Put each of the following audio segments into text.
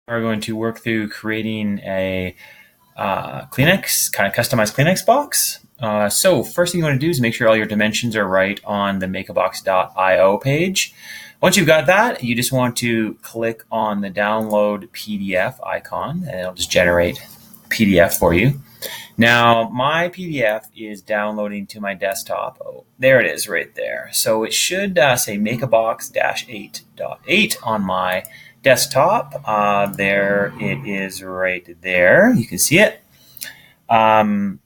Are going to work through creating a Kleenex, kind of customized Kleenex box. So first thing you want to do is make sure all your dimensions are right on the makeabox.io page. Once you've got that, you just want to click on the download PDF icon and it'll just generate PDF for you. Now, my PDF is downloading to my desktop. Oh, there it is right there. So it should say makeabox-8.8 on my desktop. There it is right there. You can see it. Now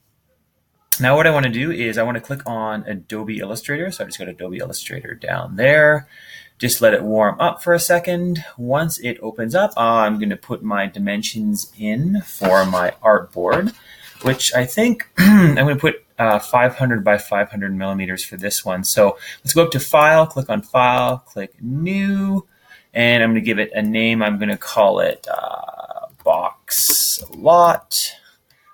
what I want to do is I want to click on Adobe Illustrator. So I just got Adobe Illustrator down there. Just let it warm up for a second. Once it opens up, I'm going to put my dimensions in for my artboard, which I think I'm going to put 500 by 500 millimeters for this one. So let's go up to File, click on File, click New, and I'm going to give it a name. I'm going to call it Box Lot.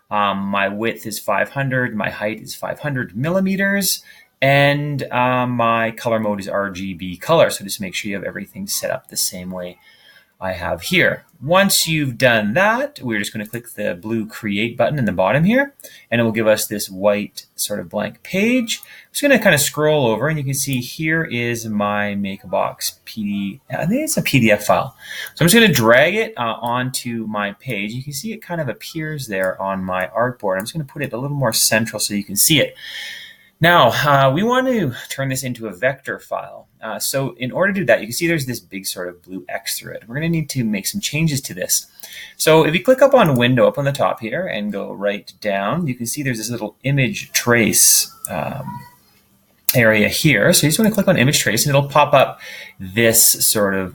My width is 500, my height is 500 millimeters, and my color mode is RGB color. So just make sure you have everything set up the same way I have here. Once you've done that, we're just going to click the blue Create button in the bottom here, and it will give us this white sort of blank page. I'm just going to kind of scroll over, and you can see here is my MakeAbox PDF. I think it's a PDF file. So I'm just going to drag it onto my page. You can see it kind of appears there on my artboard. I'm just going to put it a little more central so you can see it. Now, we want to turn this into a vector file. So in order to do that, you can see there's this big sort of blue X through it. We're going to need to make some changes to this. So if you click up on Window up on the top here and go right down, you can see there's this little image trace area here. So you just want to click on Image Trace and it'll pop up this sort of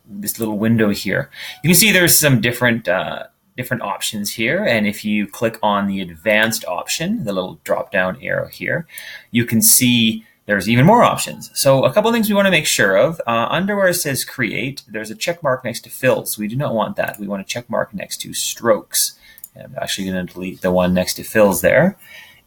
this little window here. You can see there's some different options here, and if you click on the advanced option, the little drop down arrow here, you can see there's even more options. So a couple of things we want to make sure of. Under where it says create, there's a check mark next to fills. We do not want that. We want a check mark next to strokes. And I'm actually going to delete the one next to fills there.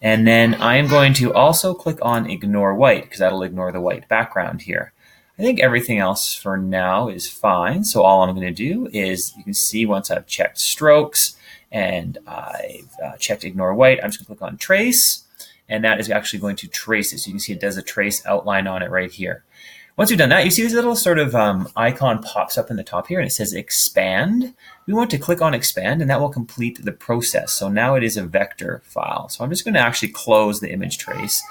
And then I'm going to also click on ignore white because that'll ignore the white background here. I think everything else for now is fine. So all I'm going to do is, you can see once I've checked strokes and I've checked ignore white, I'm just going to click on trace, and that is actually going to trace it. So you can see it does a trace outline on it right here. Once you've done that, you see this little sort of icon pops up in the top here and it says expand. We want to click on expand and that will complete the process. So now it is a vector file. So I'm just going to actually close the image trace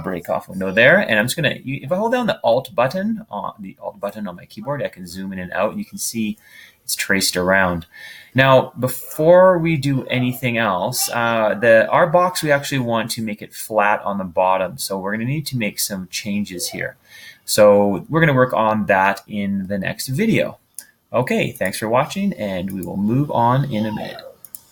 break off window there, and I'm just going to, if I hold down the Alt button on my keyboard, I can zoom in and out and you can see it's traced around. Now, before we do anything else, our box, we actually want to make it flat on the bottom. So we're going to need to make some changes here. So we're going to work on that in the next video. Okay, thanks for watching, and we will move on in a minute.